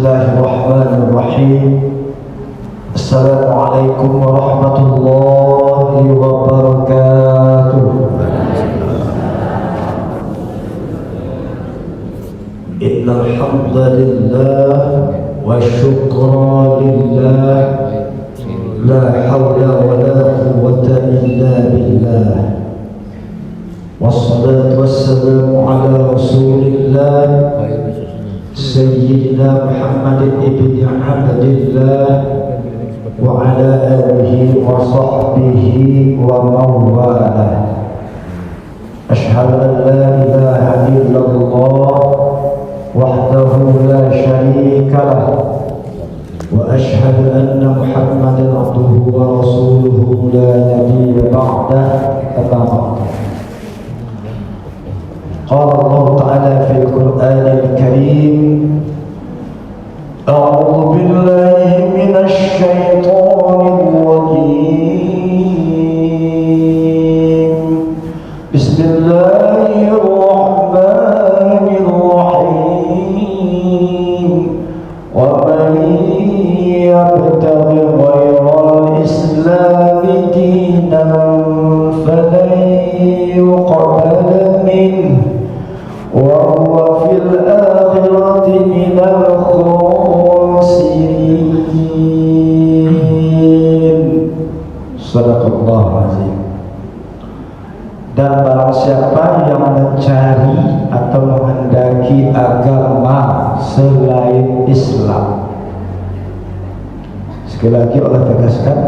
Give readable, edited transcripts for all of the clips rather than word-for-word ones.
Bismillahirrahmanirrahim. Assalamualaikum warahmatullahi wabarakatuh. Innal hamdalillah wa syukra lillah, la haula wa la quwwata illa billah. Wassalatu wassalamu ala rasulillah Sayyidina Muhammad ibn Abdillah wa ala alihi wa sahbihi wa mawala. Ashhadu an la ilaha illallah wahdahu la syarika lah, wa ashhadu anna Muhammadan abduhu wa rasuluhu la nabiyya ba'dah. Amma ba'd. Qala Allah Ta'ala fil Qur'anil Karim, a'udzu billahi minasy syaithanir rajim. Bismillahirrahmanirrahim. Wa man yabtaghi ghayral islami dinan falan yuqbala minhu wa huwa fil akhirati minal khasirin. Sadaqallahu azim. Dan barang siapa yang mencari atau menghendaki agama selain Islam, sekali lagi Allah tegaskan,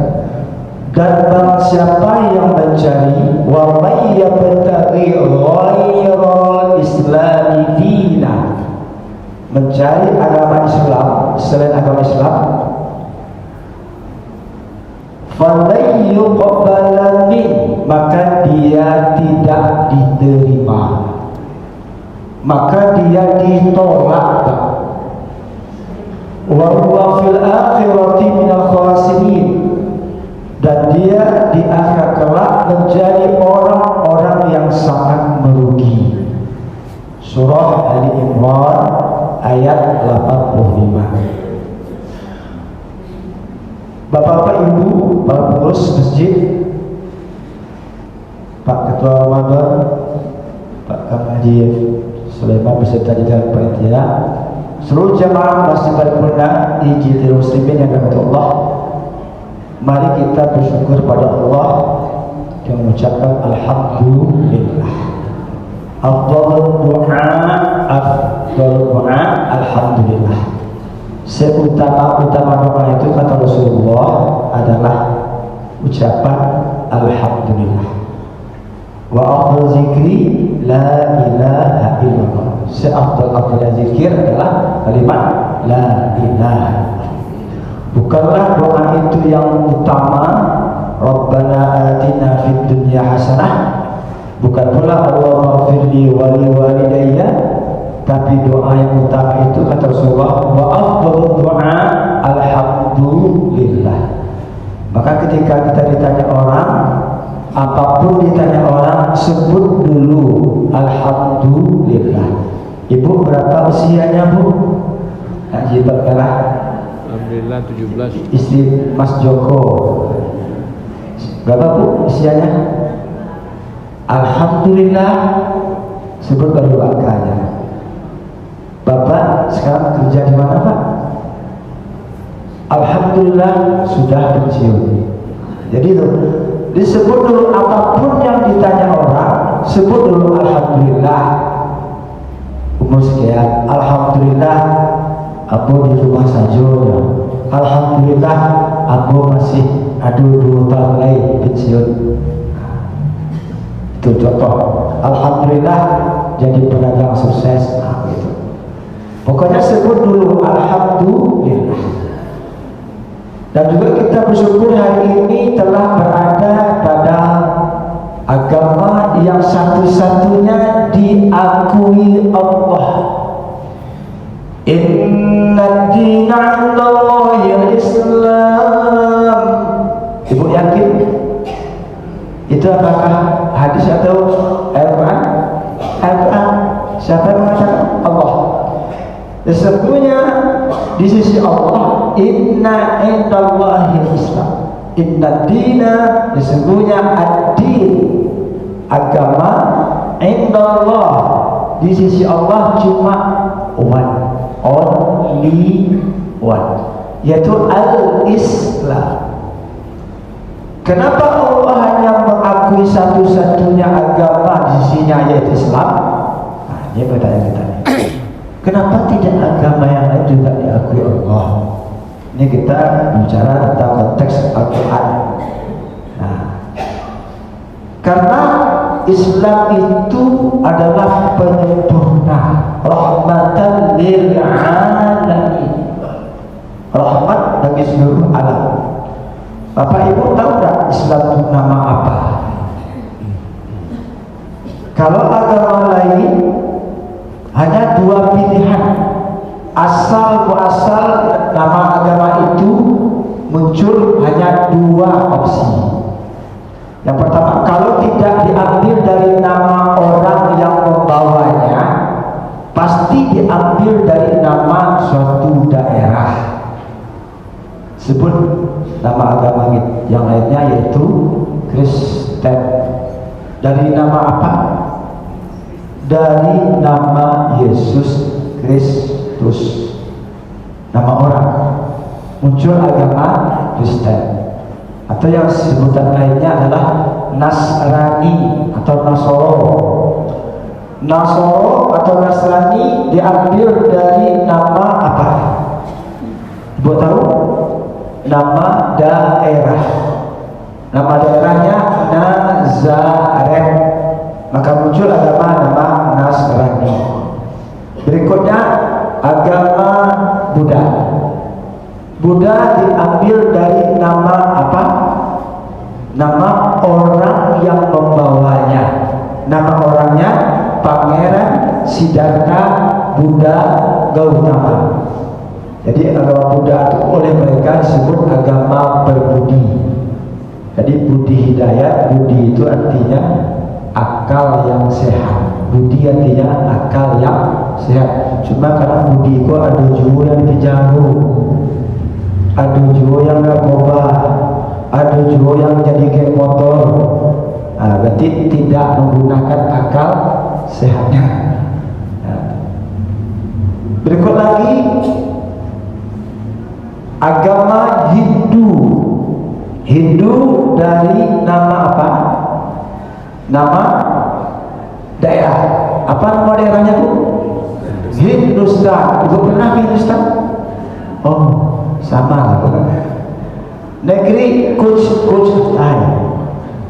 dan barang siapa yang mencari wa may yabtaghi ghairal islami dina, mencari agama Islam selain agama Islam, falan yuqbala min, maka dia tidak diterima, maka dia ditolak. Wa huwa fil akhirati minal khasirin, dan dia di akhir kelak menjadi orang-orang yang sangat merugi. Surah Ali Imran ayat 85. Bapak-bapak, ibu, para pengurus masjid, Pak Ketua Ramadan, Pak Haji Sulaiman beserta jajaran panitia, seluruh jamaah Masjid Paripurna Ijazah Muslimin yang dirahmati Allah, mari kita bersyukur pada Allah dan mengucapkan alhamdulillah. Afdhalul du'a alhamdulillah. Seutama-utama doa itu kata Rasulullah adalah ucapan alhamdulillah. Wa afdhal zikri la ilaha illallah. Seafdal zikir adalah kalimat la ilaha. Bukanlah doa itu yang utama, Rabbana atina fid dunya hasanah, bukan pula Allahumma firli wali walidayya, tapi doa yang utama itu kata Rasulullah wa afdhalud du'a alhamdulillah. Maka ketika kita ditanya orang, apapun ditanya orang, sebut dulu alhamdulillah. Ibu berapa usianya, Bu? Haji Bakara. Alhamdulillah 17. Istri Mas Joko berapa, Bu, usianya? Alhamdulillah, sebut baru angkanya. Bapak sekarang kerja di mana, Pak? Alhamdulillah sudah pensiun. Jadi itu disebut dulu, apapun yang ditanya orang, sebut dulu alhamdulillah. Umur sekian, alhamdulillah aku di rumah saja ya. Alhamdulillah aku masih 2 tahun lagi pensiun. Itu contoh. Alhamdulillah jadi pedagang sukses. Nah, gitu. Pokoknya sebut dulu alhamdulillah. Dan juga kita bersyukur hari ini telah berada pada agama yang satu-satunya diakui Allah. Inna dina 'indallahi al-Islam. Ibu yakin? Itu apakah hadis atau Al-Quran? Al-Quran. Siapa yang mengatakan? Allah. Sesungguhnya di sisi Inna indallahi Islam. Inna dina, sesungguhnya ad-din, agama, indallah, di sisi Allah cuma one, only one, yaitu al-Islam. Kenapa Allah hanya mengakui satu-satunya agama di sisinya, yaitu Islam? Nah, ini pertanyaan kita. Kenapa tidak agama yang lain juga diakui Allah? Ini kita bicara tentang konteks Al-Quran. Nah, karena Islam itu adalah penyempurna, rahmatan lil alamin, rahmat bagi seluruh alam. Bapak Ibu tahu tak Islam itu nama apa? Kalau agama lain hanya dua pilihan, asal muasal nama agama itu muncul hanya dua opsi. Yang pertama, kalau tidak diambil dari nama orang yang membawanya, pasti diambil dari nama suatu daerah. Sebut nama agama yang lainnya, yaitu Kristen. Dari nama apa? Dari nama Yesus Kristus, nama orang, muncul agama Kristen. Atau yang sebutan lainnya adalah Nasrani atau Nasoro. Nasoro atau Nasrani diambil dari nama apa? Ibu tahu? Nama daerah. Nama daerahnya Nazaret. Maka muncul agama nama Nasrani. Berikutnya agama Buddha. Buddha diambil dari nama apa? Nama orang yang membawanya. Nama orangnya Pangeran Siddhartha Buddha Gautama. Jadi agama Buddha itu oleh mereka disebut agama berbudi. Jadi budi hidayat, budi itu artinya akal yang sehat. Budi artinya akal yang sehat. Cuma karena budi itu ada juga yang dijamu, ada juga yang narkoba, ada juga yang jadi geng motor. Nah, berarti tidak menggunakan akal sehatnya. Nah. Berikut lagi agama Hindu. Hindu dari nama apa? Nama daerah. Apa nama daerahnya, Bu? Hindustan. Ibu pernah ke Hindustan? Oh, sama. Negeri Kuch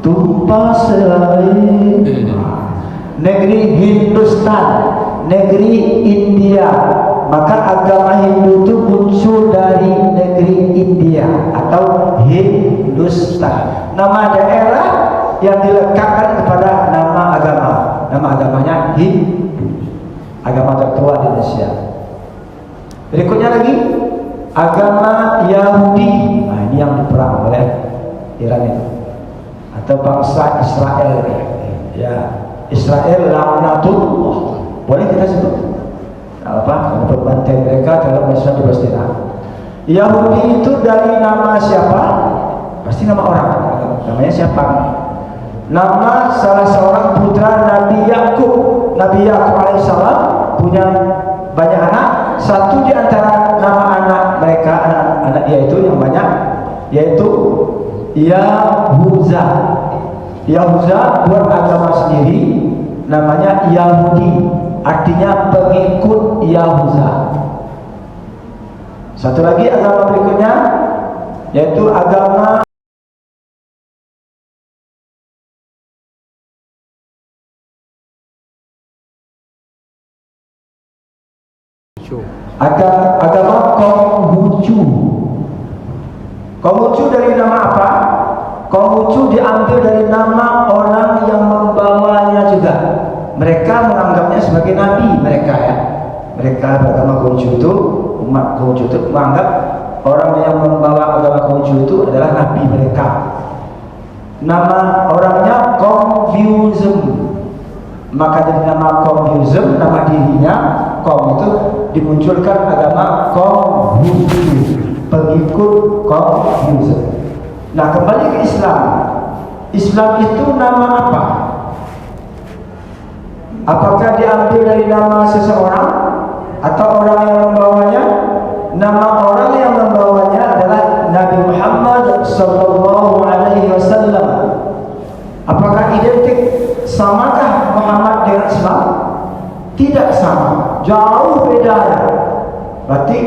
tumpah selai. Negeri Hindustan, negeri India. Maka agama Hindu itu muncul dari negeri India atau Hindustan. Nama daerah yang dilekatkan kepada nama agama. Nama agamanya Hindu, agama tertua di Indonesia. Berikutnya lagi agama Yahudi. Nah, ini yang diperang oleh Iran itu, atau bangsa Israel. Ya, Israel laknatullah. Boleh kita sebut apa? Berbantai mereka dalam Islam di Palestina. Yahudi itu dari nama siapa? Pasti nama orang. Namanya siapa? Nama salah seorang putra Nabi Yakub. Nabi Yakub alaihissalam punya banyak anak. Satu di antara nama anak mereka, anak dia itu yang banyak, yaitu Yahuza. Yahuza buat agama sendiri, namanya Yahudi, artinya pengikut Yahuza. Satu lagi agama berikutnya, yaitu agama agama Konghucu. Konghucu dari nama apa? Konghucu diambil dari nama orang yang membawanya juga. Mereka menganggapnya sebagai nabi mereka, ya. Mereka beragama Konghucu itu, umat Konghucu itu menganggap orang yang membawa agama Konghucu itu adalah nabi mereka. Nama orangnya Confucianism. Maka dari nama Confucianism, nama dirinya Kong itu dimunculkan agama Konghucu. pengikut Konfusius. Nah, kembali ke Islam. Islam itu nama apa? Apakah diambil dari nama seseorang atau orang yang membawanya? Nama orang yang membawanya adalah Nabi Muhammad sallallahu alaihi wasallam. Apakah identik? Samakah Muhammad dengan Islam? Tidak sama, jauh bedanya. Berarti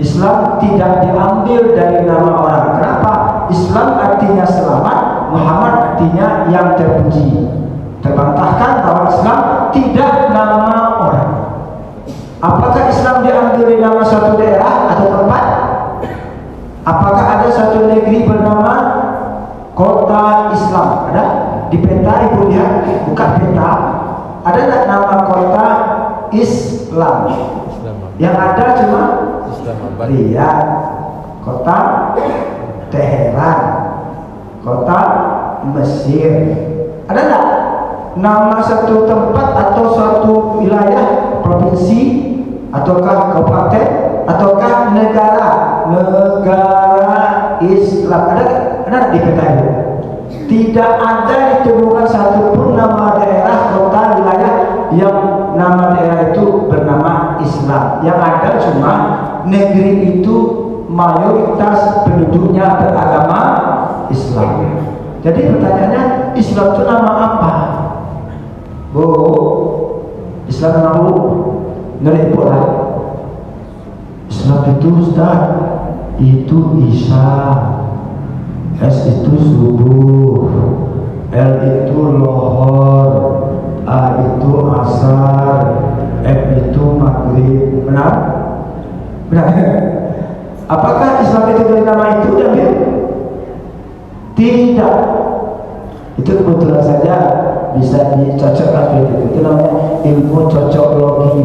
Islam tidak diambil dari nama orang. Kenapa? Islam artinya selamat, Muhammad artinya yang terpuji. Terbantahkan bahwa Islam tidak nama orang. Apakah Islam diambil dari nama suatu daerah atau tempat? Apakah ada suatu negeri bernama Kota Islam? Ada? Di peta ibu lihat, buka peta. Ada tak nama kota Islam? Yang ada cuma Riyadh, kota Teheran, kota Mesir. Ada tak nama satu tempat atau suatu wilayah, provinsi, ataukah kabupaten, ataukah negara Islam? Ada di peta itu? Tidak ada ditemukan satupun nama daerah, kota, wilayah yang nama daerah itu bernama Islam. Yang ada cuma negeri itu mayoritas penduduknya beragama Islam. Jadi pertanyaannya, Islam itu nama apa? Bu, Islam nama bu? Ngerti lah. Islam itu Ustaz, itu Isa. S itu subuh, L itu lohor, A itu asar, F itu maghrib. Benar? Benar? Apakah Islam itu dari nama itu? Tidak. Itu kebetulan saja bisa dicocokkan seperti itu. Itu namanya ilmu cocoklogi.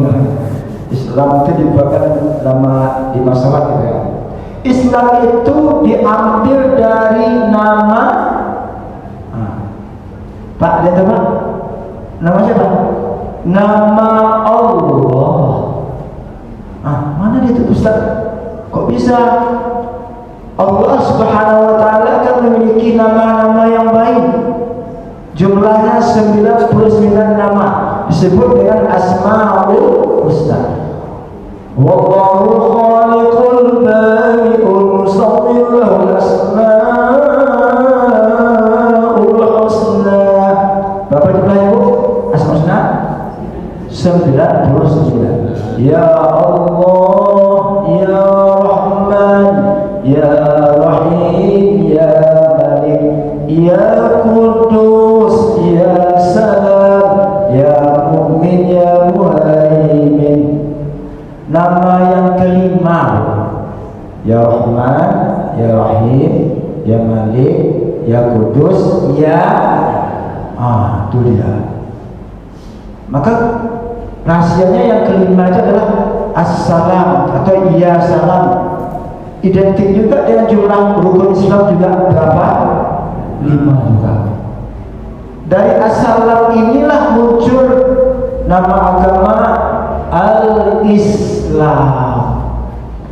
Islam itu dibuatkan nama di masalah gitu ya. Islam itu diambil dari nama Pak, lihat Pak, nama siapa? Nama Allah. Mana dia itu Ustaz? Kok bisa? Allah Subhanahu wa ta'ala kan memiliki nama-nama yang baik. Jumlahnya 99 nama, disebut dengan Asmaul Husna. Wallahu khaliqul bari'ul musawwir lahul asmaul husna. Berapa jumlahnya Bu? Asmaul Husna 99. Ya Allah, Ya Rahman, Ya Rahim, Ya Malik, Ya Qudus, Ya Salam, Ya Mu'min, Ya Muhaimin. Nama yang kelima, Ya Rahman, Ya Rahim, Ya Malik, Ya Qudus, Ya itu dia. Maka rahasianya yang kelima itu adalah As-Salam atau Ya Salam. Identik juga dengan jumlah rukun Islam juga berapa? 5 juga. Dari As-Salam inilah muncul nama agama Al-Islam.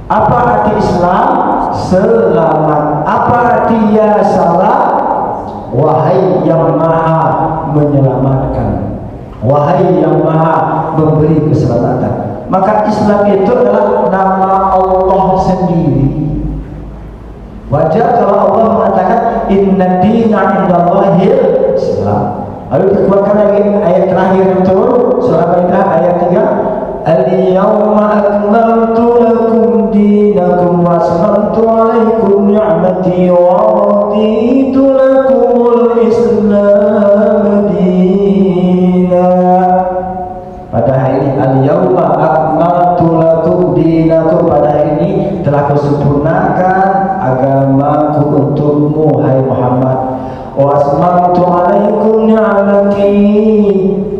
Apa arti Islam? Selamat. Apa arti Ya Salam? Wahai yang maha menyelamatkan, wahai yang maha memberi keselamatan. Maka Islam itu adalah nama Allah sendiri. Wajar kalau Allah mengatakan Inna dina indallahil Islam. Lalu dikeluarkan lagi ayat terakhir yang turun surah Al-Baqarah ayat 3. Al-yawma akmaltu lakum dinakum wa aslamtu alaikum ni'mati wa raditu lakumul Islam dina. Pada hari ini al-yawma akmaltu lakum dinakum, pada hari ini telah kusempurnakan agamaku untukmu hai Muhammad. Wa aslamtu alaikum ni'mati,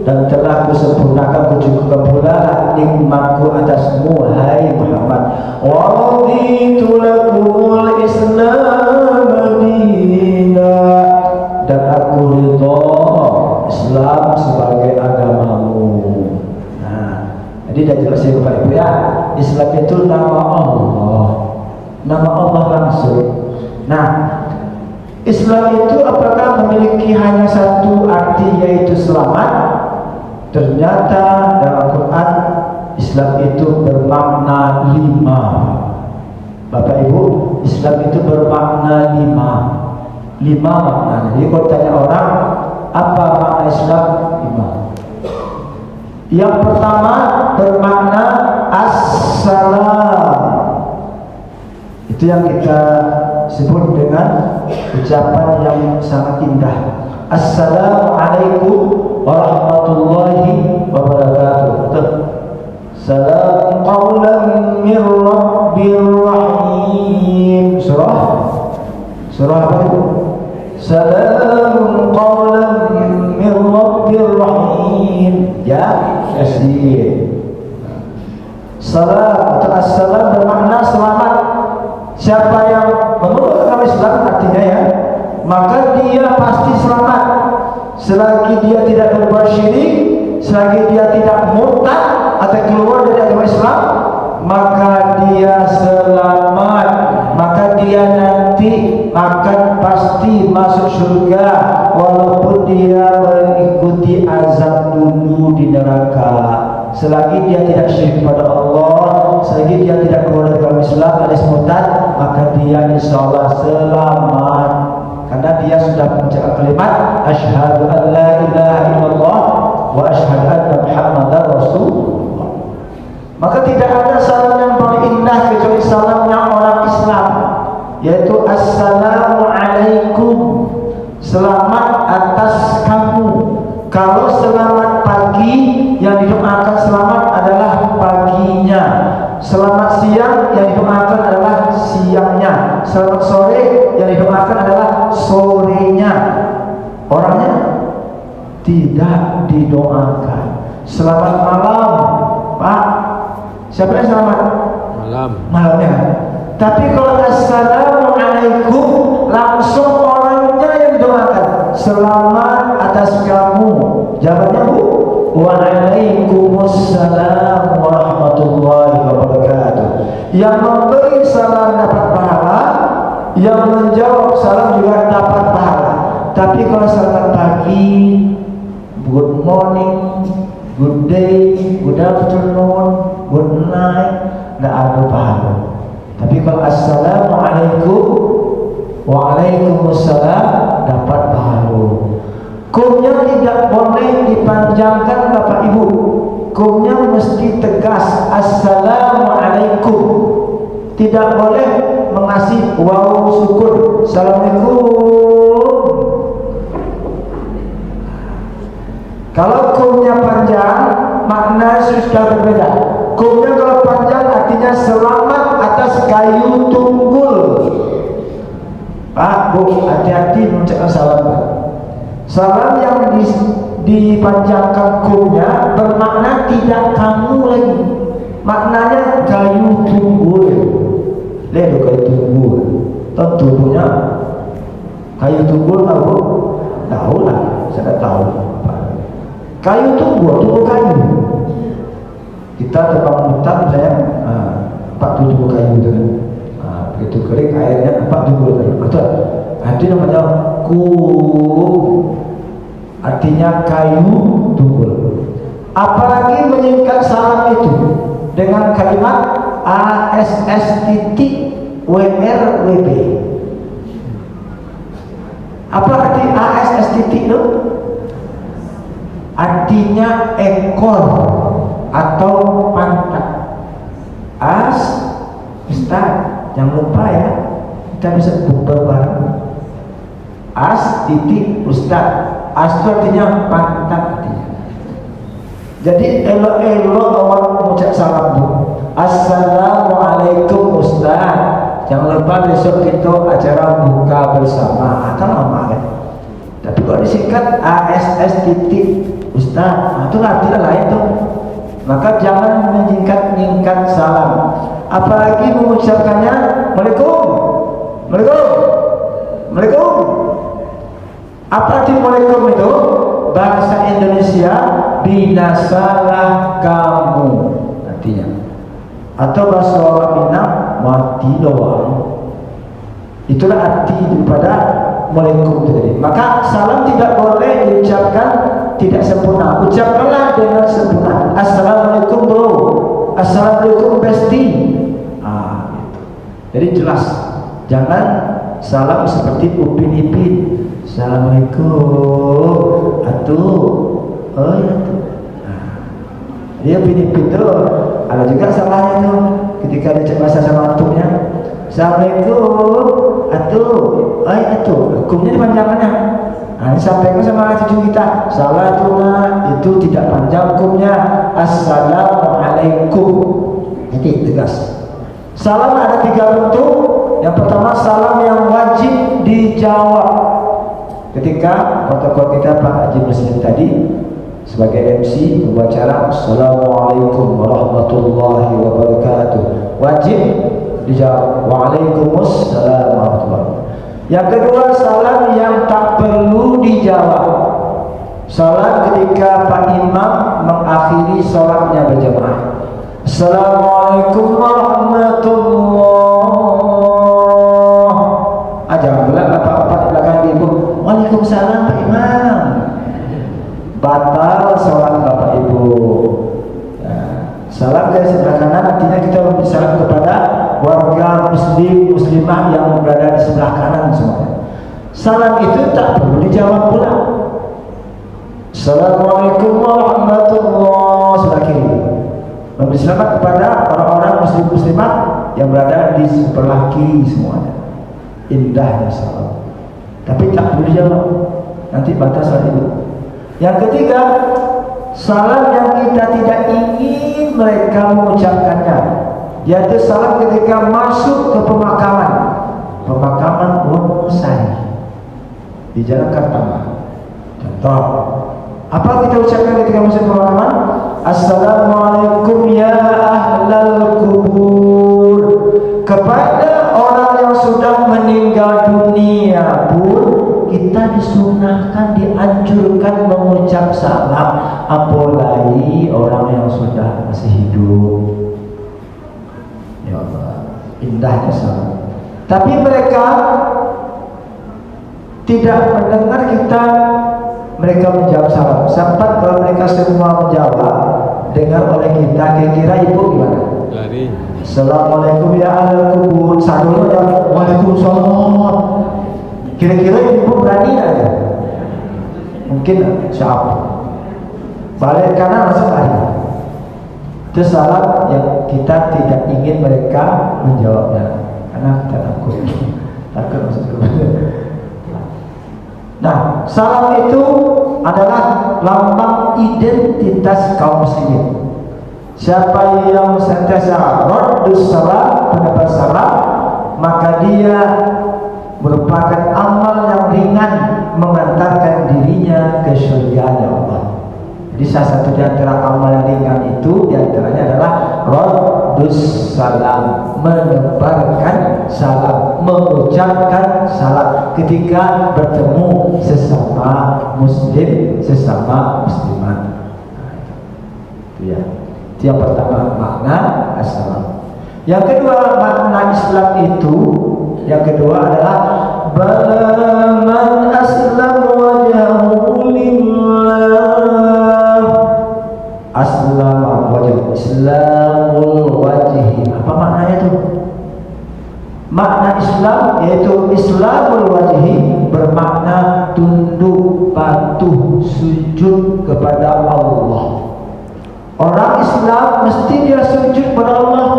dan telah kusempurnakan, kucukupkan pula nikmatku atasmu hai Muhammad. Wa raditu lakumul Islam dina, dan aku ridha Islam sebagai agamamu. Nah, jadi dah jelas ya Bapak Ibu ya, Islam itu nama Allah. nama Allah langsung. Nah, Islam itu apakah memiliki hanya satu arti yaitu selamat? Ternyata dalam Quran Islam itu bermakna 5. Bapak Ibu, Islam itu bermakna 5 maknanya. Jadi kalau tanya orang apa makna Islam, 5. Yang pertama bermakna Assalam. Itu yang kita sebut dengan ucapan yang sangat indah. Assalamualaikum warahmatullahi wabarakatuh. Salam qawlan min rabbir rahim. Surah apa itu? Salam qawlan min rabbir rahim. Ya, Yasin. Salam atau assalam bermakna selamat. Siapa yang menurut agama Islam artinya ya, maka dia pasti selamat selagi dia tidak berbuat syirik, selagi dia tidak murtad atau keluar dari agama Islam, maka dia selamat, maka dia nanti akan pasti masuk surga walaupun dia mengikuti azab dulu di neraka. Selagi dia tidak syirik pada Allah, selagi dia tidak keluar dari agama Islam alias murtad, maka dia insyaallah selamat. Karena dia sudah mengucapkan kalimat asyhadu an la ilaha illallah wa asyhadu anna muhammadar rasulullah. Maka tidak ada salam yang paling indah kecuali salamnya orang Islam, yaitu assalamualaikum, selamat atas kamu. Kalau selamat pagi, yang didoakan selamat adalah paginya. Selamat siang, yang didoakan adalah siangnya. Selamat sore, yang didoakan adalah sorenya. Orangnya tidak didoakan. Selamat malam, Pak. Siapa yang selamat? Malamnya. Tapi kalau assalamualaikum, langsung orangnya yang didoakan. Selamat atas kamu. Jawabannya Bu, waalaikumsalam warahmatullahi wabarakatuh. Yang memberi salam dapat pahala, yang menjawab salam juga dapat pahala. Tapi kalau selamat pagi, good morning, good day, good afternoon, good night, nggak ada pahala. Tapi kalau assalamualaikum, waalaikumsalam, dapat pahala. Kumnya tidak boleh dipanjangkan Bapak Ibu. Kumnya mesti tegas, assalamualaikum. Tidak boleh mengasih waw sukun, assalamualaikum. Kalau kumnya panjang, makna sudah berbeda. Kumnya kalau panjang artinya selamat atas kayu tunggul. Pak, Bu, hati-hati mengucapkan salam, Pak. Salam yang dipanjangkan kumnya bermakna tidak kamu lagi. Maknanya kayu tunggul. Lihat kayu tunggul. Tentu punya kayu tunggul tahu? Tahu lah, saya tahu. Kayu tunggul, tunggul kayu. Kita terbang hutan saya, Pak tunggul kayu itu kan. Begitu kering airnya, Pak tunggul kayu. Betul. Itu namanya kum, artinya kayu tunggul. Apalagi menyingkat salam itu dengan kalimat ASS.WRWB. Apa arti ASS itu? Artinya ekor atau pantat. Ustaz, jangan lupa ya, kita bisa bukber bareng. Ustaz. As itu artinya pantat artinya. Jadi elok-elok orang mengucap salam itu. Assalamualaikum Ustaz. Jangan lupa besok kita acara buka bersama. Kan lama kan. Tapi kalau disingkat ASS Ustaz, itu artinya lain tuh. Maka jangan menyingkat salam. Apalagi mengucapkannya Waalaikum. Apa arti Waalaikum itu? Bahasa Indonesia, binasalah kamu artinya. Atau bahasa Minang, mati doang. Itulah arti daripada Waalaikum tadi. Maka salam tidak boleh diucapkan tidak sempurna. Ucapkanlah dengan sempurna. Assalamualaikum bro, Assalamualaikum besti. Gitu. Jadi jelas. Jangan salam seperti Upin Ipin. Assalamualaikum. Atuh. Oh ya tuh. Dia Upin Ipin tuh ada juga salahnya tuh ketika dia bahasa sama antumnya. Assalamualaikum. Atuh. Atuh. Hukumnya dipanjangkannya. Disampaikan sama cucu kita. Salatuna itu tidak panjang hukumnya. Assalamualaikum. Jadi tegas. Salam ada 3 bentuk. Yang pertama salam yang wajib dijawab. Ketika protokol kita Pak Haji Muslim tadi sebagai MC membaca Assalamualaikum warahmatullahi wabarakatuh, wajib dijawab Waalaikumsalam warahmatullahi wabarakatuh. Yang kedua salam yang tak perlu dijawab. Salam ketika Pak Imam mengakhiri sholatnya berjamaah. Assalamualaikum warahmatullahi. Jangan bilang bapak-bapak di belakang ibu. Waalaikumsalam Pak Imam. Batal sholat bapak ibu. Salam dari sebelah kanan artinya kita memberi salam kepada warga muslim muslimah yang berada di sebelah kanan semua. Salam itu tak perlu dijawab pula. Assalamualaikum warahmatullahi sebelah kiri. Memberi selamat kepada orang-orang muslim muslimah yang berada di sebelah kiri semuanya. Indahnya salam. Tapi tak perlu dijawab. Nanti batas salat itu. Yang ketiga, salam yang kita tidak ingin mereka mengucapkannya, yaitu salam ketika masuk ke pemakaman. Pemakaman bonsai di Jalan Kartama. Contoh, apa kita ucapkan ketika masuk ke pemakaman? Assalamualaikum ya ahlal kubur. Kepada orang yang sudah meninggal dunia pun kita disunahkan, dianjurkan mengucap salam, apalagi orang yang sudah masih hidup. Ya Allah, indahnya salam. Tapi mereka tidak mendengar mereka menjawab salam. Sempat kalau mereka semua menjawab, dengar oleh kita, kira-kira ibu gimana? Lari. Assalamualaikum ya ahlal kubur. Sadonya jawab Waalaikumsalam. Kira-kira ibu berani aja? Mungkin siapa? Balik kanan langsung lari. Itu salam yang kita tidak ingin mereka menjawabnya, karena kita takut maksudku. Nah, salam itu adalah lambang identitas kaum muslimin. Siapa yang senantiasa raddus salam, pendapat salam, maka dia merupakan amal yang ringan mengantarkan dirinya ke surga Allah. Jadi salah satu di antara amal yang ringan itu diantaranya adalah raddus salam, menebarkan salam, mengucapkan salam ketika bertemu sesama muslim, sesama muslimat. Itu ya. Itu yang pertama makna assalam. Yang kedua makna Islam itu, yang kedua adalah man aslam wajhahu lillah. Aslam wajh, Islamul wajhi. Apa maknanya itu? Makna Islam yaitu Islamul wajhi bermakna tunduk, patuh, sujud kepada Allah. Orang Islam mesti dia sujud pada Allah.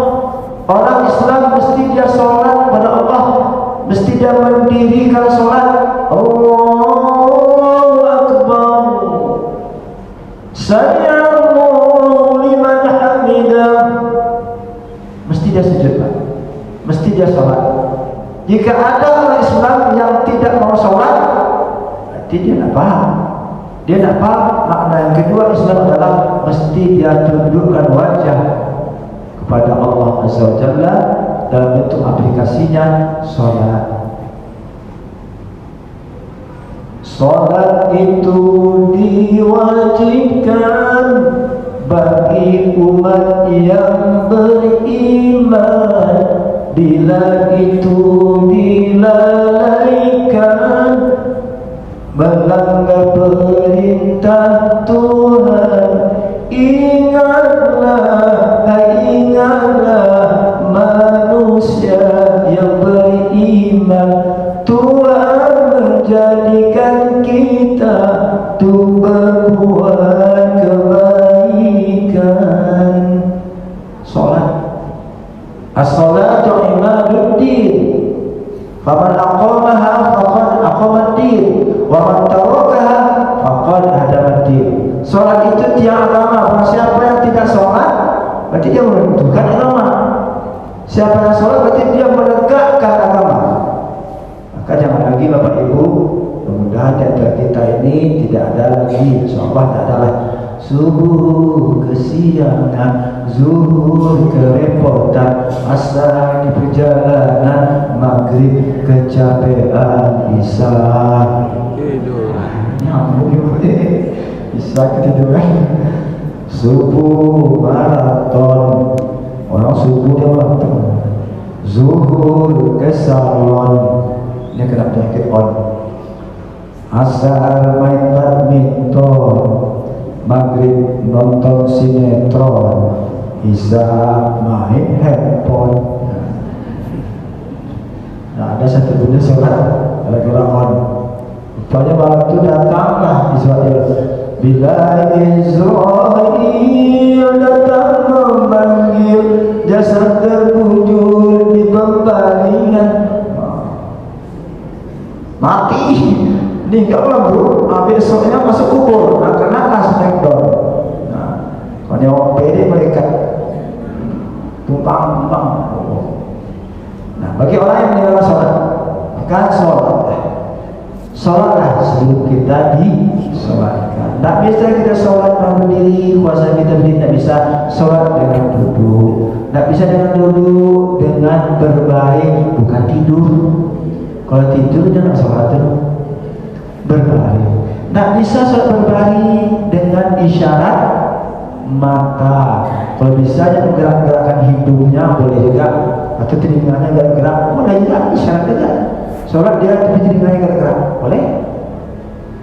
Orang Islam mesti dia sholat pada Allah, mesti dia mendirikan sholat. Allahu Akbar. Sami'allahu liman hamidah. Mesti dia sujud, Pak. Mesti dia sholat. Jika ada orang Islam yang tidak mau sholat, berarti dia tidak paham. Dia tidak paham makna yang kedua Islam adalah mesti dia tundukkan wajah kepada Allah Azza wa Jalla dalam bentuk aplikasinya sholat. Sholat itu diwajibkan bagi umat yang beriman bila itu dilalaikan, melanggar perintah Tuhan. Ingatlah, ingatlah manusia yang beriman, Tuhan menjadikan kita untuk berbuat kebaikan. Salat, as-salatu imaduddin, faman aqamaha faqad aqamaddin, wa man tarakaha faqad hadamaddin. Salat itu tiang agama. Barang siapa yang tidak salat, berarti dia meruntuhkan agama. Siapa yang salat, berarti dia menegakkan agama. Maka jangan lagi Bapak Ibu, mudah-mudahan di antara kita ini tidak ada lagi, insyaallah tak adalah subuh kesiangan, zuhur kerepotan, asar di perjalanan, maghrib kecapean, isya nyambung isya ketiduran, subuh maraton, orang subuh dia maraton, zuhur ke salon, dia kena penyakit on, asar main badminton, maghrib nonton sinetron, isya main handphone. Nah, ada satu benda sholat gara-gara on. Rupanya malam itu datanglah Israel. Bila Israel datang memanggil, jasad terbujur di pembaringan, mati. Meninggal bro, besoknya masuk kubur, kena smackdown. Nah, kalau yang pede mereka tumpang. Nah, bagi orang yang meninggalkan sholat, maka sholatlah sebelum kita disolatkan. Tak bisa kita sholat berdiri, kuasa kita berdiri, tak bisa sholat dengan duduk, tak bisa dengan duduk dengan berbaring, bukan tidur. Kalau tidur jangan sholat dulu. Berbaring, tak bisa sholat berbaring dengan isyarat mata. Kalau bisa yang menggerak-gerakkan hidungnya boleh juga, atau telinganya gerak-gerak boleh juga, isyarat juga. Sholat dia tapi telinganya gerak-gerak boleh.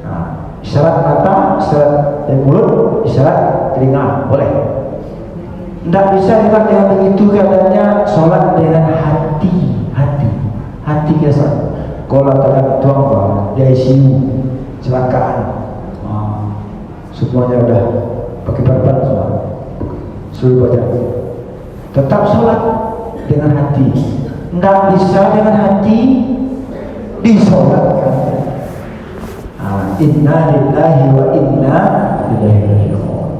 Nah, isyarat mata, isyarat mulut, isyarat telinga boleh. Tidak bisa juga dengan begitu keadaannya sholat dengan hati kita sholat. Kalau tak tuang di ICU celakaan, semuanya udah pakai perban semua, suruh baca. Tetap sholat dengan hati. Tidak bisa dengan hati disolatkan. Inna lillahi wa inna ilaihi raji'un.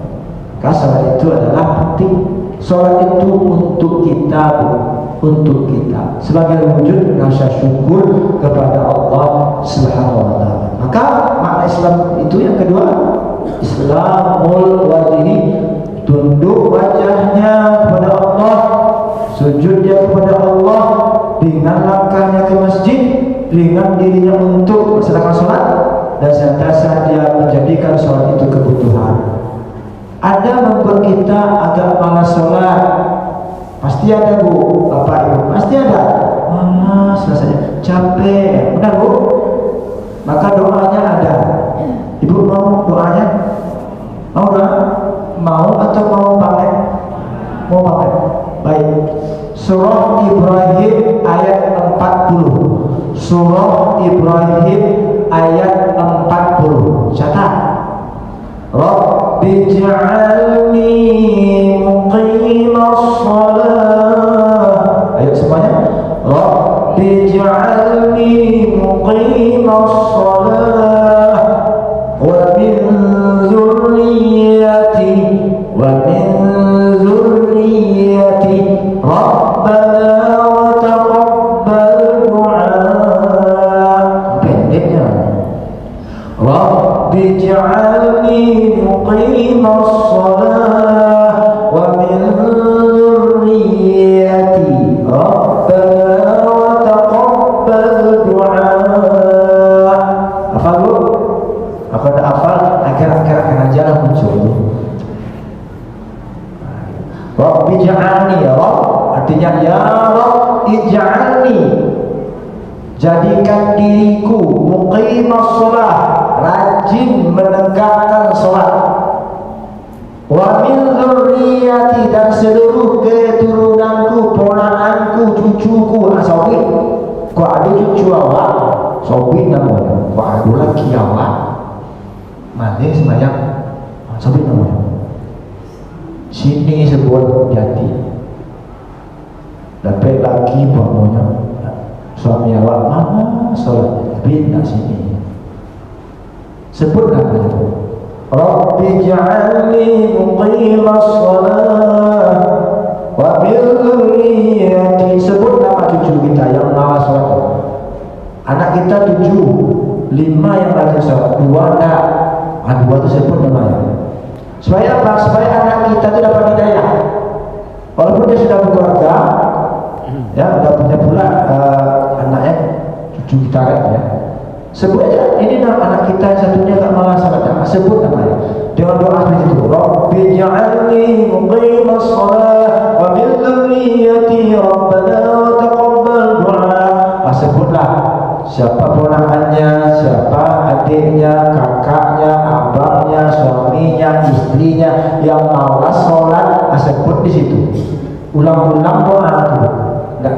Maka sholat itu adalah penting. Sholat itu untuk kita, sebagai wujud rasa syukur kepada Allah Subhanahu wa taala. Maka makna Islam itu yang kedua, Islamul wajhi, tunduk wajahnya kepada Allah, sujudnya kepada Allah, dengan langkahnya ke masjid, dengan dirinya untuk melaksanakan sholat, dan senantiasa dia menjadikan sholat itu kebutuhan. Ada membuat kita agak malas sholat, pasti ada bu, bapak ibu, pasti ada. Malas rasanya, capek, benar bu? Maka doanya ada. Ibu mau doanya? Mau doa? Mau atau mau pakai? Mau pakai? Baik. Surah Ibrahim ayat 40. Surah Ibrahim ayat 40. Catat. Rabbi ij'alni muqimas shalah. Ayo semuanya. Rabbi ij'alni muqimas shalah wa min dzurriyyati Rabbana wa taqabbal du'a. Pendeknya. Rabbi ij'alni muqimas shalah wa min dzurriyyati Rabbana wa taqabbal du'a. Hafal bu? Apa tak hafal? Akhir-akhir akan ajalah muncul. Rabbi ij'alni, ya Rabb, artinya ya Rabb, ij'alni, jadikan diriku muqimas shalah, rajin menegakkan salat, wa min dzurriyyati, dan seluruh keturunanku, ponakanku, cucuku. Asawi kok ada cucu awak sobi namanya, kok ada lagi awak mana sembahyang sobi namanya, sini sebut jati dapat lagi bangunnya suami awak mana sholat tapi tak sini sebut namanya, Rabbi ja'alni muqimas shalah wa min dzurriyyati, sebut nama cucu kita yang malas sholat. Anak kita 7, 5 yang rajin sholat, 2 tak, 2 itu sebut namanya. Supaya apa? Supaya anak kita itu dapat hidayah. Walaupun dia sudah berkeluarga, ya sudah punya pula anaknya, cucu kita kan ya. Sebut aja, ini nama anak kita yang satunya tak malas sholat, sebut namanya dengan doa seperti itu. Rabbi ja'alni muqimas shalah wa min dzurriyyati rabbana wa taqabbal du'a. Sebutlah siapa ponakannya, siapa adiknya, kakaknya, abangnya, suaminya, istrinya yang malas sholat, sebut di situ. Ulang-ulang doa itu, tidak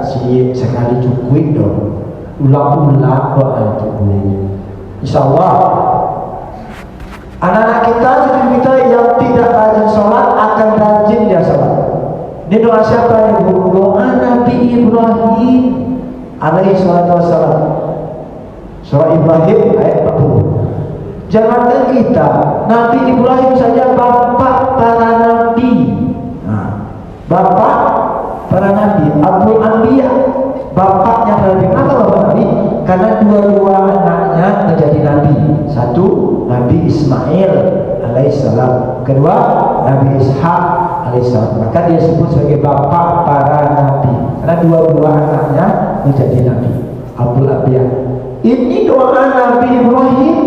sekali cukup dong. Ulang-ulang doa itu. Insyaallah anak-anak kita, cucu kita yang tidak rajin sholat akan rajin dia sholat. Ini doa siapa ibu? Doa Nabi Ibrahim alaihi salatu wassalam. Surah Ibrahim ayat 40. Jangankan kita, Nabi Ibrahim saja bapak para nabi. Bapak para nabi, Abul Anbiya, bapaknya para nabi. Kenapa bapak nabi? Karena dua-dua anaknya menjadi nabi. Satu Nabi Ismail alaihissalam, kedua Nabi Ishak alaihissalam. Maka dia sebut sebagai bapak para nabi karena dua-dua anaknya menjadi nabi. Abul Anbiya. Ini doa Nabi Ibrahim.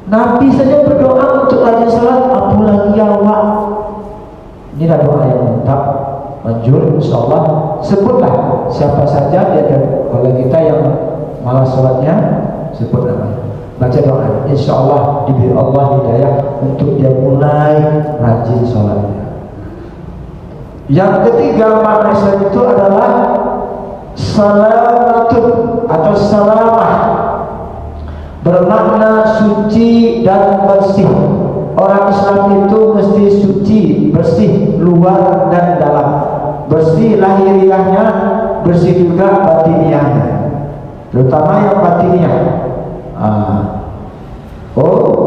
Nabi saja berdoa untuk rajin salat, apalagi awak. Inilah doa yang mantap, manjur, insyaallah. Sebutlah siapa saja dia, kalau kita yang malas salatnya, sebut namanya, baca doa, insyaallah diberi Allah hidayah untuk dia mulai rajin salatnya. Yang ketiga makna Islam itu adalah salamatun atau salamah, bermakna suci dan bersih. Orang Islam itu mesti suci, bersih luar dan dalam. Bersih lahiriahnya, bersih juga batiniahnya, terutama yang batiniah.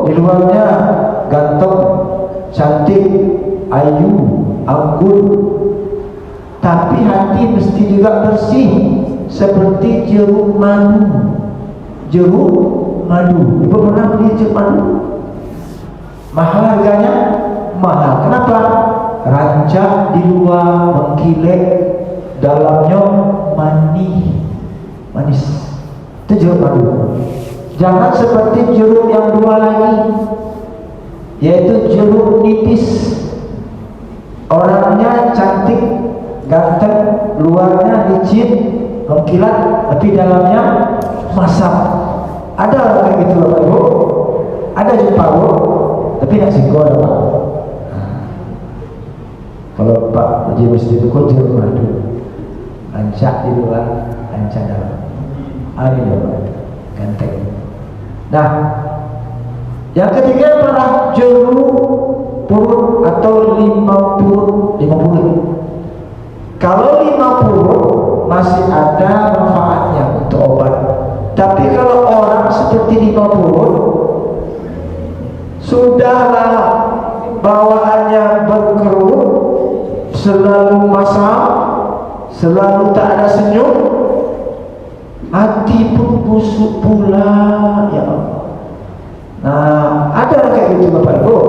Di luarnya ganteng, cantik, ayu, anggun, tapi hati mesti juga bersih seperti jeruk madu. Jeruk madu, ibu pernah beli jeruk madu? Mahal harganya? Mahal. Kenapa? Rancak di luar, mengkilap, dalamnya manis. Itu jeruk madu. Jangan seperti jeruk yang dua lagi, yaitu jeruk nipis. Orangnya cantik, ganteng, luarnya licin, mengkilat, tapi dalamnya masam. Ada orang kayak gitu Bapak Ibu? Ada jumpa Bu, tapi tidak singkong Pak. Kalau Pak Haji Mesti itu jeruk madu, ancak di luar, ancak dalam. Ini Bapak, ganteng. Nah, yang ketiga adalah jeruk purut atau 50. Kalau 50 masih ada manfaatnya untuk obat. Tapi kalau orang seperti 50 sudahlah bawaannya berkerut, selalu masam, selalu tak ada senyum, hati pun busuk pula, ya Allah. Nah, ada kayak gitu Bapak Ibu.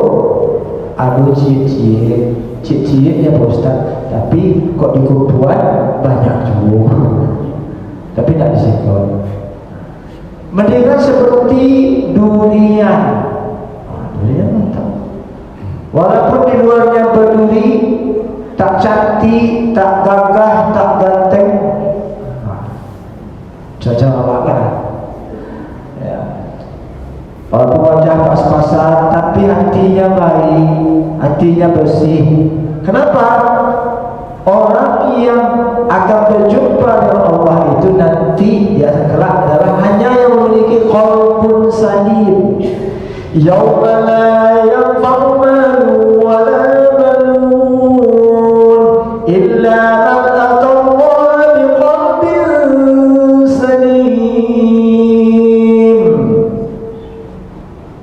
Aduh cicit-cicitnya Pak Ustaz, tapi kok di kumpulan banyak juga, tapi tidak disekol. Mendingan seperti durian. Durian mantap. Walaupun di luarnya berduri, tak tak cantik, tak gagah, tak ganteng, caca makan. Ya. Walaupun wajah pas-pasan, tapi hatinya baik, hatinya bersih. Kenapa? Orang yang akan berjumpa dengan Allah itu nanti di akhir kelak adalah hanya yang memiliki qalbun salim. Yauma la yanfa'u malun wa la banun illa man atallaha biqalbin salim.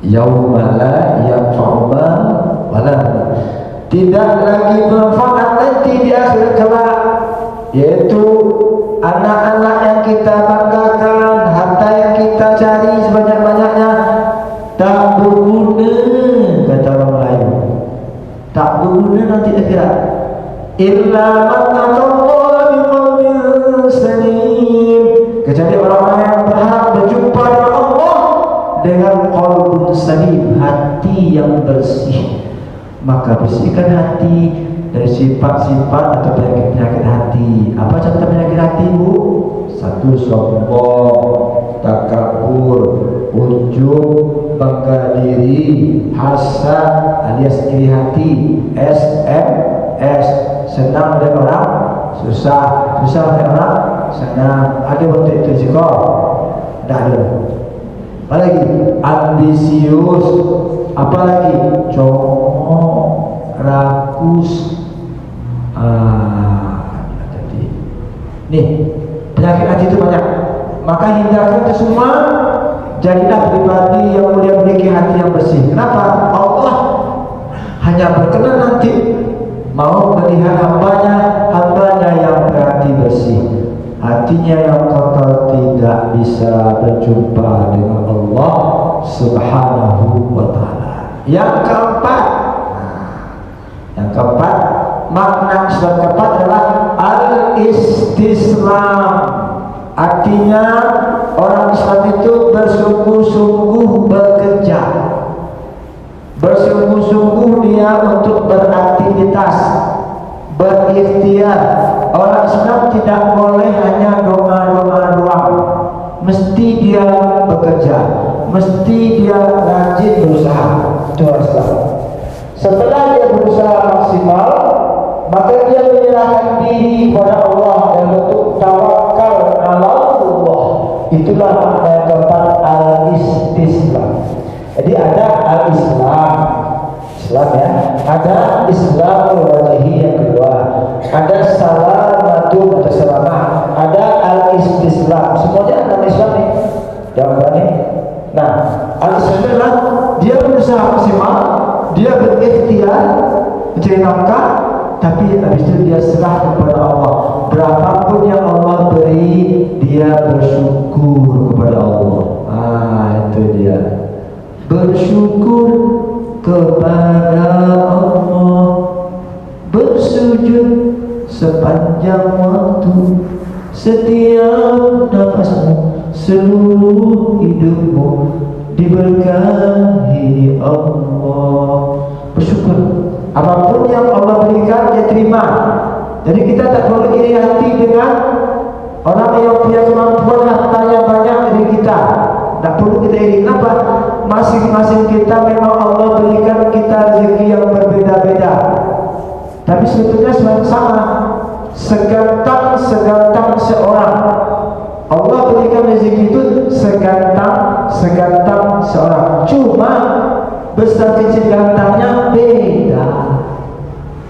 Yauma la yanfa'u malun wa la banun, tidak lagi bermanfaat nanti di akhir kelak, yaitu anak-anak yang kita banggakan, harta yang kita cari sebanyak-banyaknya, tak berguna, kata orang Melayu, tak berguna nanti akhirat. Illa man atallaha biqalbin salim, kecuali orang-orang yang berharap berjumpa dengan Allah dengan qalbun salim, hati yang bersih. Maka bersihkan hati dari sifat-sifat atau penyakit-penyakit hati. Apa contoh penyakit hati, Bu? Satu, sombong, takabur, ujub, bangga diri, hasad alias iri hati, SMS, senang dengan orang, susah dengan orang, senang. Ada bentuk itu juga? Tidak ada. Apa lagi? Ambisius. Apa lagi? Congok, rakus. Jadi nih, penyakit hati itu banyak. Maka hindarkan itu semua. Jadilah pribadi yang mulia, memiliki hati yang bersih. Kenapa? Allah hanya berkenan nanti mau melihat hambanya yang berhati bersih. Hatinya yang kotor tidak bisa berjumpa dengan Allah Subhanahu wa ta'ala. Yang keempat, makna Islam keempat adalah al-istislam. Artinya orang Islam itu bersungguh-sungguh bekerja, bersungguh-sungguh dia untuk beraktivitas, berikhtiar. Orang Islam tidak boleh hanya doa-doa doang, mesti dia bekerja, mesti dia rajin berusaha. Itu Islam. Setelah dia berusaha maksimal, maka dia menyerahkan diri kepada Allah dan bentuk tawakal ala Allah. Itulah makna yang keempat, al-istislam. Jadi ada al-Islam, Islam ya, ada Islamul wajhi yang kedua, ada salamatun atau salamah, ada al-istislam. Semuanya nama Islam nih, jawabannya. Nah, al-Islam adalah dia berusaha maksimal, dia berikhtiar mencari nafkah, tapi habis itu dia serah kepada Allah. Berapapun yang Allah beri, dia bersyukur kepada Allah. Itu dia, bersyukur kepada Allah, bersujud sepanjang waktu, setiap nafasmu, seluruh hidupmu diberkahi Allah. Bersyukur, apapun yang Allah berikan dia terima. Jadi kita tak boleh iri hati dengan orang yang punya kemampuan hartanya banyak dari kita. Tak perlu kita iri. Kenapa? Masing-masing kita memang Allah berikan kita rezeki yang berbeda-beda, tapi sebetulnya sama. Segantang seorang, Allah berikan rezeki itu segantang seorang. Cuma besar kecil gantangnya beda.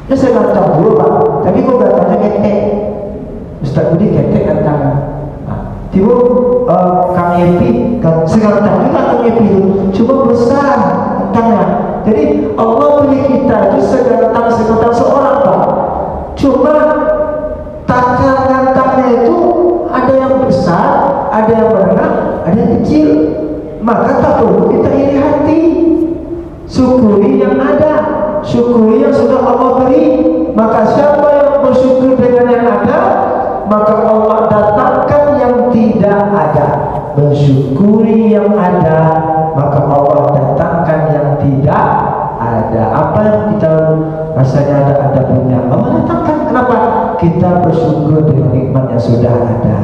Ya saya gantang dulu Pak, tapi kok gantangnya ketek. Ustaz Budi ketek gantangnya. Tiba Kang Yepi segantang juga Kang Yepi itu, cuma besar gantangnya. Jadi Allah beri kita itu segantang seorang Pak. Cuma takaran gantangnya itu ada yang besar, ada yang menengah, ada yang kecil. Maka tak perlu kita iri hati. Syukuri yang ada, syukuri yang sudah Allah beri. Maka siapa yang bersyukur dengan yang ada, maka Allah datangkan yang tidak ada. Bersyukuri yang ada, maka Allah datangkan yang tidak ada. Apa yang kita rasanya ada punya, Allah datangkan. Kenapa? Kita bersyukur dengan nikmat yang sudah ada.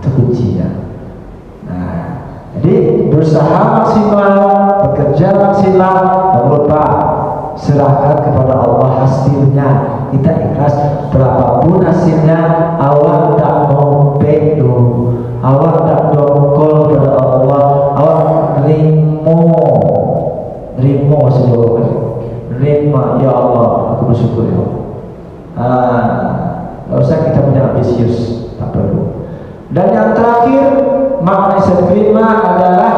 Itu kuncinya. Nah, jadi berusaha maksimal, bekerja maksimal, jangan lupa serahkan kepada Allah hasilnya. Kita ikhlas berapapun hasilnya. Awak tak mau pedo, awak tak dongkol kepada Allah, awak nerimo seluruh, nerima ya Allah, aku bersyukur ya Allah. Tidak usah kita punya ambisius, tak perlu. Dan yang terakhir makna terima adalah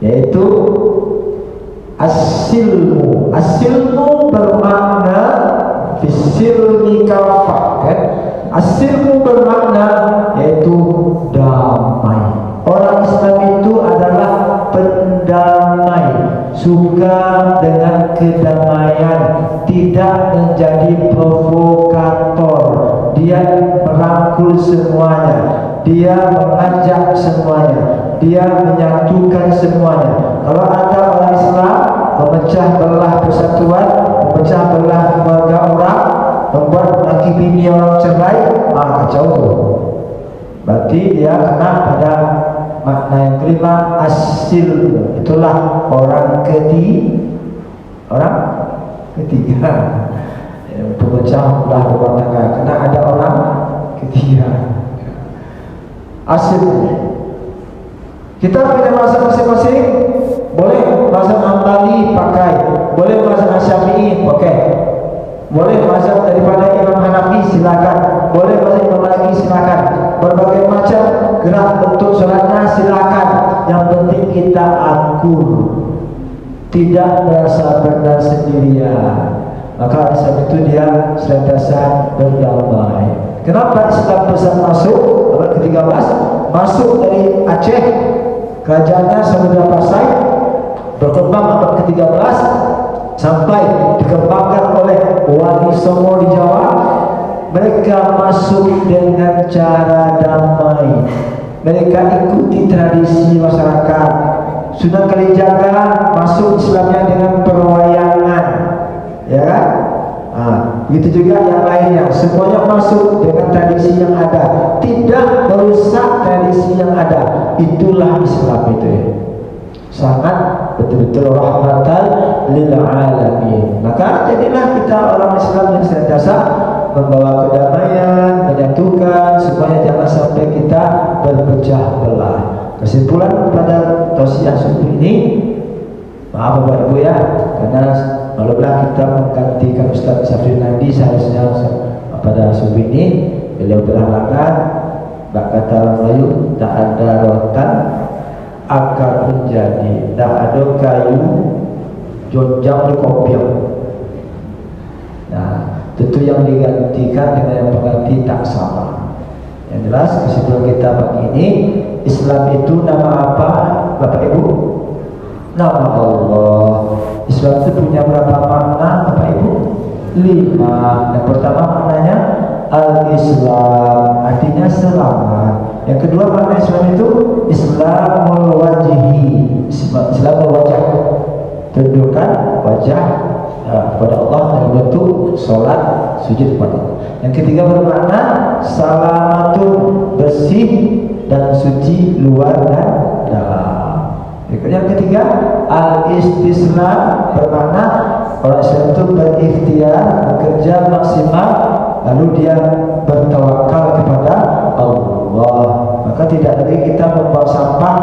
yaitu asilmu. Asilmu bermakna fisilmi kafah, kan? Asilmu bermakna yaitu damai. Orang Islam itu adalah pendamai, suka dengan kedamaian, tidak menjadi provokator. Dia merangkul semuanya, dia mengajak semuanya, dia menyatukan semuanya. Kalau ada orang Islam memecah belah persatuan, memecah belah keluarga orang, membuat laki bini orang cerai, kacau tuh. Berarti dia kena pada makna yang kelima, asil. Itulah orang ketiga pemecah belah rumah tangga, karena ada orang ketiga. Asil. Kita punya bahasa masing-masing. Boleh bahasa Hambali pakai, boleh bahasa Syafi'i pakai, boleh bahasa daripada Imam Hanafi silakan, boleh bahasa Imam Maliki silakan. Berbagai macam gerak bentuk solatnya silakan. Yang penting kita akur, tidak merasa benar sendirian. Maka Islam itu dia senantiasa berdamai. Kenapa Islam besar masuk abad ke-13? Masuk dari Aceh, kerajaannya Samudra Pasai, berkembang abad ke-13 sampai dikembangkan oleh Wali Songo di Jawa. Mereka masuk dengan cara damai. Mereka ikuti tradisi masyarakat. Sunan Kalijaga masuk Islamnya dengan perwayangan, ya kan? Begitu juga yang lainnya, semuanya masuk dengan tradisi yang ada, tidak merusak tradisi yang ada. Itulah Islam itu, sangat betul-betul rahmatan lil alamin. Maka jadilah kita orang Islam yang senantiasa membawa kedamaian, menyatukan, supaya jangan sampai kita berpecah belah. Kesimpulan pada tausiah subuh ini, maaf Bapak Ibu ya, karena maklumlah kita menggantikan Ustaz Syafri Nandi seharusnya pada subuh ini. Beliau berhalangan. Bak kata orang Melayu, tak ada rotan akan menjadi, tak ada kayu jonjang di kopiah. Nah, tentu yang digantikan dengan yang pengganti tak sama. Yang jelas kesimpulan kita pagi ini, Islam itu nama apa Bapak Ibu? Nama Allah. Islam itu punya berapa makna Bapak Ibu? 5. Yang pertama maknanya Al-Islam, artinya selamat. Yang kedua makna Islam itu Islamul wajhi, Islamul wajah, tunjukkan wajah kepada Allah dalam bentuk sholat, sujud kepada Allah. Yang ketiga bermakna salamatun, bersih dan suci luar dan dalam. Yang ketiga al-istislam, bermakna orang Islam itu berikhtiar, bekerja maksimal, lalu dia bertawakal kepada Allah. Maka tidak lagi kita membuang sampah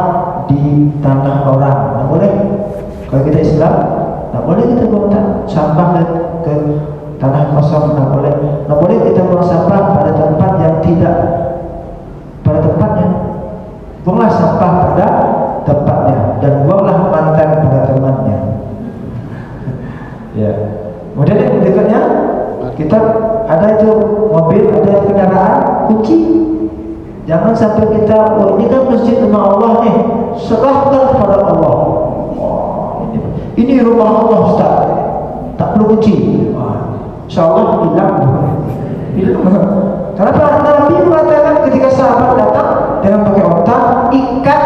di tanah orang. Tidak boleh. Kalau kita Islam, tidak boleh kita buang sampah ke tanah kosong. Tidak boleh. Tidak boleh kita buang sampah pada tempat yang tidak pada tempatnya. Buanglah sampah pada tempatnya dan buanglah mantan pada temannya. Ya. Kemudian yang berikutnya, kita ada itu mobil, ada kendaraan, kunci. Jangan sampai kita, oh ini kan masjid rumah Allah nih, serahkan kepada Allah. Oh, ini rumah Allah Ustaz, tak perlu kunci. InsyaAllah hilang. Kenapa? Nabi mengatakan ketika sahabat datang dengan pakai onta, ikat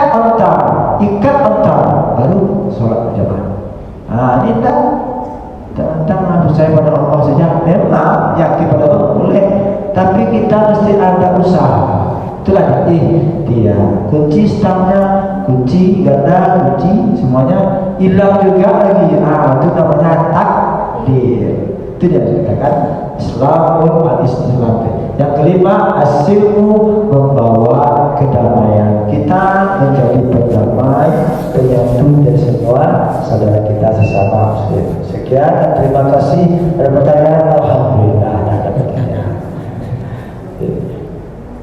onta, baru sholat berjamaah. Ini tak tentang percaya pada Allah saja. Memang yakin pada Allah boleh, tapi kita mesti ada usaha. Itulah jadi dia kunci stangnya, kunci ganda, kunci semuanya hilang juga lagi. Itu namanya takdir. Itu dia dikatakan Islamul al-Islam. Yang kelima, asilmu membawa kedamaian. Kita menjadi berdamai, penyatu dan semua saudara kita sesama muslim. Sekian dan terima kasih. Ada pertanyaan? Alhamdulillah ada pertanyaan.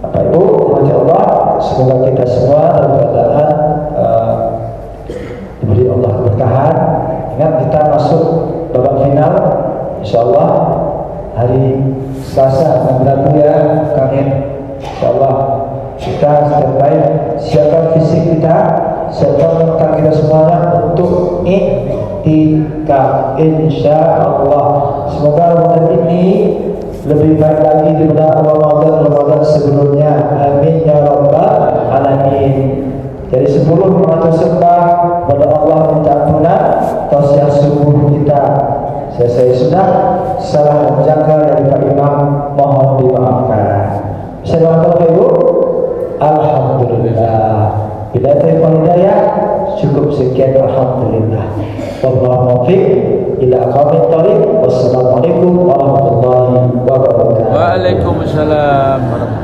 Bapak Ibu, masya Allah, semoga kita semua dalam keadaan diberi Allah keberkahan. Ingat kita masuk babak final, insya Allah hari Selasa, Rabu ya, kami insya Allah kita setiap baik siapkan fisik kita, siapkan mental kita semuanya untuk iktikaf insya Allah. Semoga Ramadan ini lebih baik lagi daripada Ramadan sebelumnya. Amin ya rabbal alamin. Jadi sebelum mengatur sembah pada Allah minta ampunan tausiah subuh kita. Saya sudah salah menjaga dari Pak Imam, mohon dimaafkan. Bisa doakan Bapak Ibu? Alhamdulillah. Bila terima hidayah cukup sekian, alhamdulillah. Wallahu muwaffiq ila aqwamit thoriq. Wassalamualaikum warahmatullahi wabarakatuh. Waalaikumsalam warahmatullahi wabarakatuh.